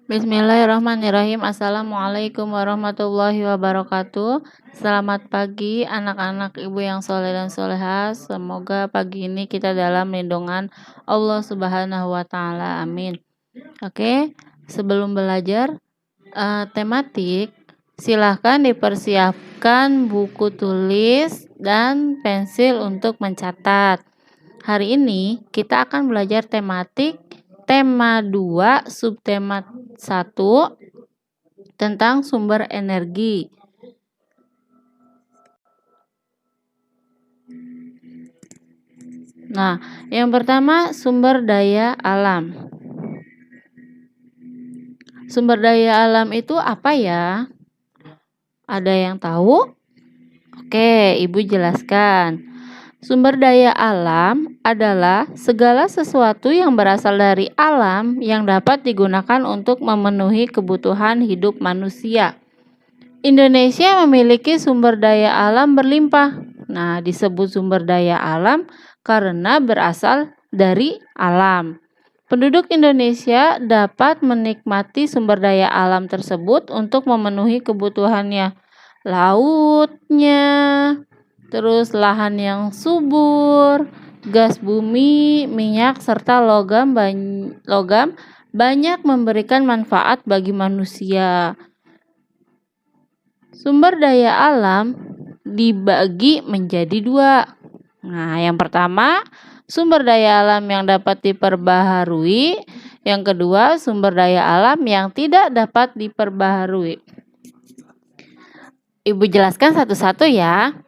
Bismillahirrahmanirrahim. Assalamualaikum warahmatullahi wabarakatuh. Selamat pagi anak-anak ibu yang soleh dan solehah. Semoga pagi ini kita dalam lindungan Allah Subhanahu wa Ta'ala. Amin. Oke, sebelum belajar tematik, silahkan dipersiapkan buku tulis dan pensil untuk mencatat. Hari ini kita akan belajar tematik tema 2, subtema 1 tentang sumber energi. Nah, yang pertama sumber daya alam. Sumber daya alam itu apa ya? Ada yang tahu? Oke, Ibu jelaskan. Sumber daya alam adalah segala sesuatu yang berasal dari alam yang dapat digunakan untuk memenuhi kebutuhan hidup manusia. Indonesia memiliki sumber daya alam berlimpah. Nah, disebut sumber daya alam karena berasal dari alam. Penduduk Indonesia dapat menikmati sumber daya alam tersebut untuk memenuhi kebutuhannya. Lautnya, terus lahan yang subur, gas bumi, minyak, serta logam banyak memberikan manfaat bagi manusia. Sumber daya alam dibagi menjadi 2. Nah, yang pertama sumber daya alam yang dapat diperbaharui, yang kedua sumber daya alam yang tidak dapat diperbaharui. Ibu jelaskan satu-satu ya.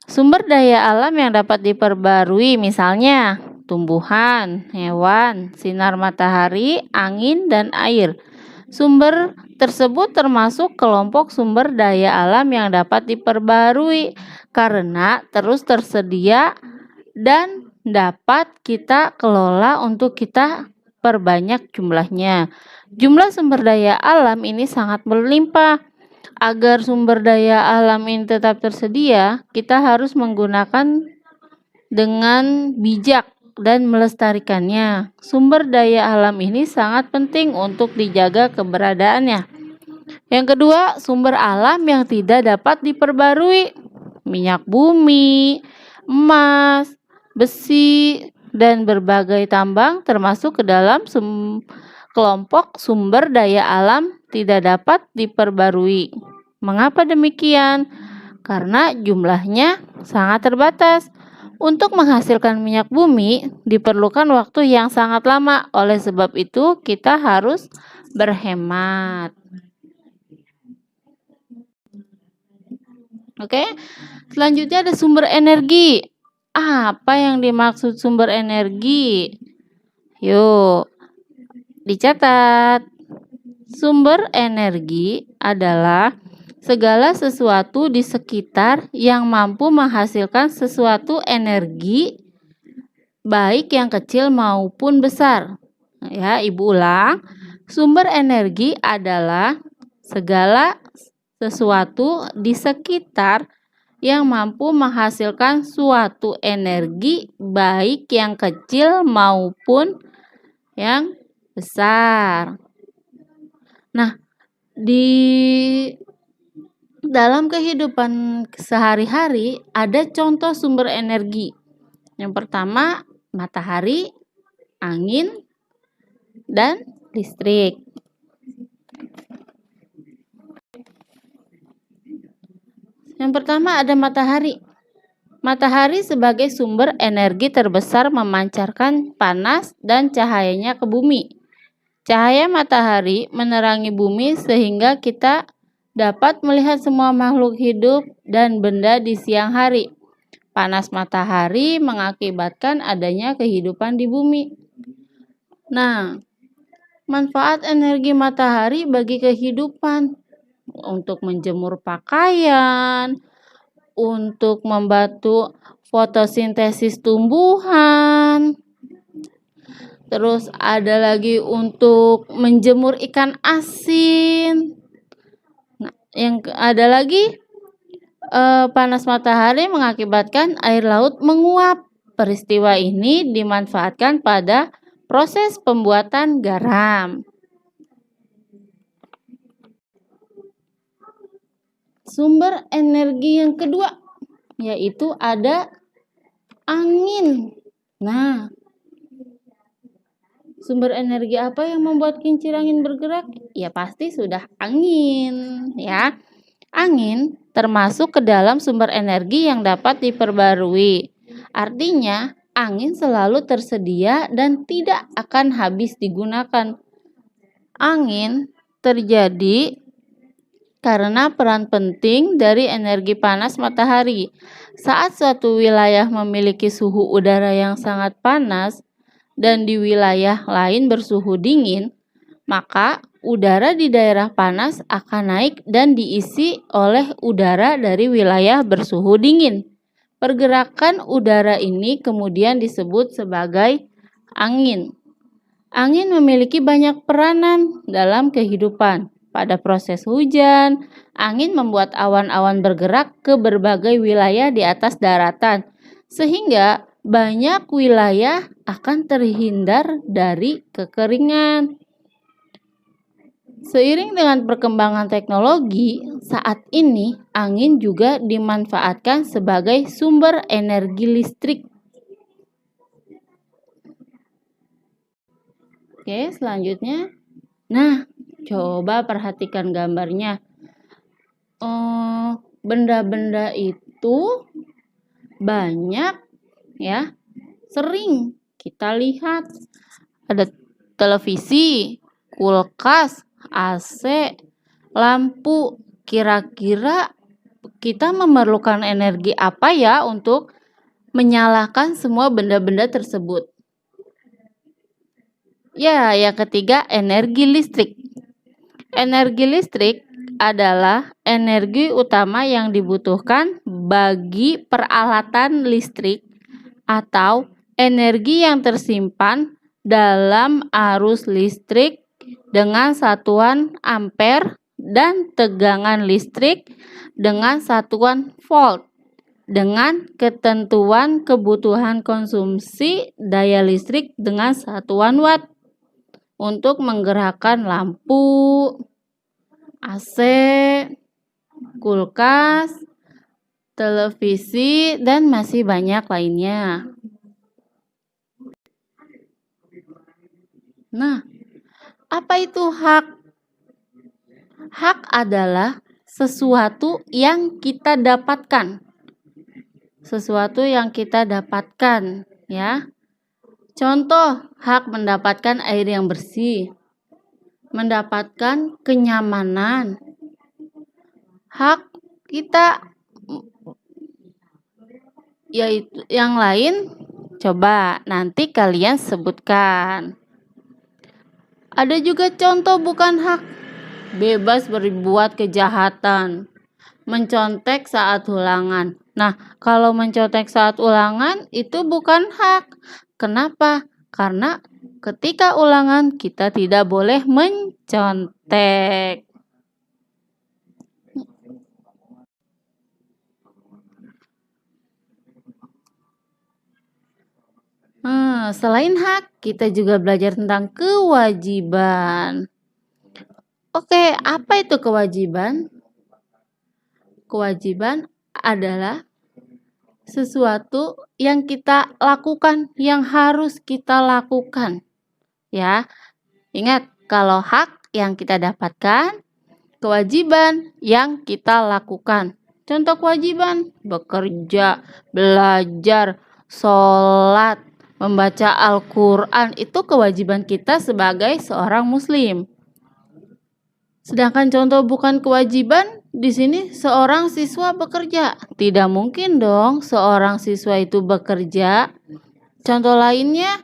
Sumber daya alam yang dapat diperbarui misalnya tumbuhan, hewan, sinar matahari, angin, dan air. Sumber tersebut termasuk kelompok sumber daya alam yang dapat diperbarui karena terus tersedia dan dapat kita kelola untuk kita perbanyak jumlahnya. Jumlah sumber daya alam ini sangat berlimpah. Agar sumber daya alam ini tetap tersedia, kita harus menggunakan dengan bijak dan melestarikannya. Sumber daya alam ini sangat penting untuk dijaga keberadaannya. Yang kedua, sumber alam yang tidak dapat diperbarui. Minyak bumi, emas, besi, dan berbagai tambang termasuk ke dalam kelompok sumber daya alam tidak dapat diperbarui. Mengapa demikian? Karena jumlahnya sangat terbatas. Untuk menghasilkan minyak bumi diperlukan waktu yang sangat lama. Oleh sebab itu kita harus berhemat. Oke. Selanjutnya ada sumber energi. Apa yang dimaksud sumber energi? Yuk, dicatat. Sumber energi adalah segala sesuatu di sekitar yang mampu menghasilkan sesuatu energi, baik yang kecil maupun besar. Ya, Ibu ulang. Sumber energi adalah segala sesuatu di sekitar yang mampu menghasilkan suatu energi, baik yang kecil maupun yang besar. Nah, di dalam kehidupan sehari-hari ada contoh sumber energi. Yang pertama, matahari, angin, dan listrik. Yang pertama ada matahari. Matahari sebagai sumber energi terbesar memancarkan panas dan cahayanya ke bumi. Cahaya matahari menerangi bumi sehingga kita dapat melihat semua makhluk hidup dan benda di siang hari. Panas matahari mengakibatkan adanya kehidupan di bumi. Nah, manfaat energi matahari bagi kehidupan untuk menjemur pakaian, untuk membantu fotosintesis tumbuhan. Terus ada lagi untuk menjemur ikan asin. Nah, yang ada lagi panas matahari mengakibatkan air laut menguap. Peristiwa ini dimanfaatkan pada proses pembuatan garam. sumber energi yang kedua, yaitu ada angin. Nah, sumber energi apa yang membuat kincir angin bergerak? Ya pasti sudah angin, ya. Angin termasuk ke dalam sumber energi yang dapat diperbarui. Artinya, angin selalu tersedia dan tidak akan habis digunakan. Angin terjadi karena peran penting dari energi panas matahari. Saat suatu wilayah memiliki suhu udara yang sangat panas dan di wilayah lain bersuhu dingin, maka udara di daerah panas akan naik dan diisi oleh udara dari wilayah bersuhu dingin. Pergerakan udara ini kemudian disebut sebagai angin. Angin memiliki banyak peranan dalam kehidupan. Pada proses hujan, angin membuat awan-awan bergerak ke berbagai wilayah di atas daratan, sehingga banyak wilayah akan terhindar dari kekeringan. Seiring dengan perkembangan teknologi, saat ini angin juga dimanfaatkan sebagai sumber energi listrik. Oke, selanjutnya. Nah, coba perhatikan gambarnya. Benda-benda itu banyak ya, sering kita lihat. Ada televisi, kulkas, AC, lampu. Kira-kira kita memerlukan energi apa ya untuk menyalakan semua benda-benda tersebut? Ya, yang ketiga, energi listrik. Energi listrik adalah energi utama yang dibutuhkan bagi peralatan listrik atau energi yang tersimpan dalam arus listrik dengan satuan ampere dan tegangan listrik dengan satuan volt dengan ketentuan kebutuhan konsumsi daya listrik dengan satuan watt untuk menggerakkan lampu, AC, kulkas, televisi, dan masih banyak lainnya. Nah, apa itu hak? Hak adalah sesuatu yang kita dapatkan. Sesuatu yang kita dapatkan, ya. Contoh, hak mendapatkan air yang bersih, mendapatkan kenyamanan. Hak kita yaitu yang lain, coba nanti kalian sebutkan. Ada juga contoh bukan hak, bebas berbuat kejahatan, mencontek saat ulangan. Nah, kalau mencontek saat ulangan itu bukan hak. Kenapa? Karena ketika ulangan kita tidak boleh mencontek. Selain hak, kita juga belajar tentang kewajiban. Oke, apa itu kewajiban? Kewajiban adalah sesuatu yang kita lakukan, yang harus kita lakukan. Ya, ingat, kalau hak yang kita dapatkan, kewajiban yang kita lakukan. Contoh kewajiban, bekerja, belajar, sholat, membaca Al-Quran, itu kewajiban kita sebagai seorang muslim. Sedangkan contoh bukan kewajiban, di sini seorang siswa bekerja. Tidak mungkin dong seorang siswa itu bekerja. Contoh lainnya,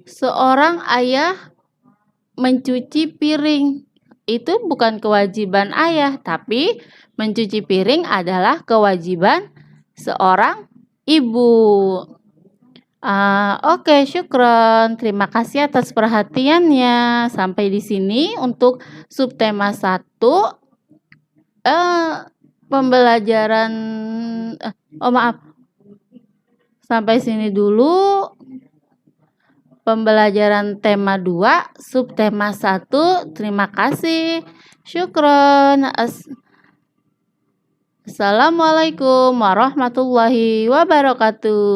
seorang ayah mencuci piring. Itu bukan kewajiban ayah, tapi mencuci piring adalah kewajiban seorang ibu. Oke, syukron. Terima kasih atas perhatiannya. Sampai di sini untuk subtema 1 pembelajaran Sampai sini dulu pembelajaran tema 2 subtema 1. Terima kasih. Syukron. Assalamualaikum warahmatullahi wabarakatuh.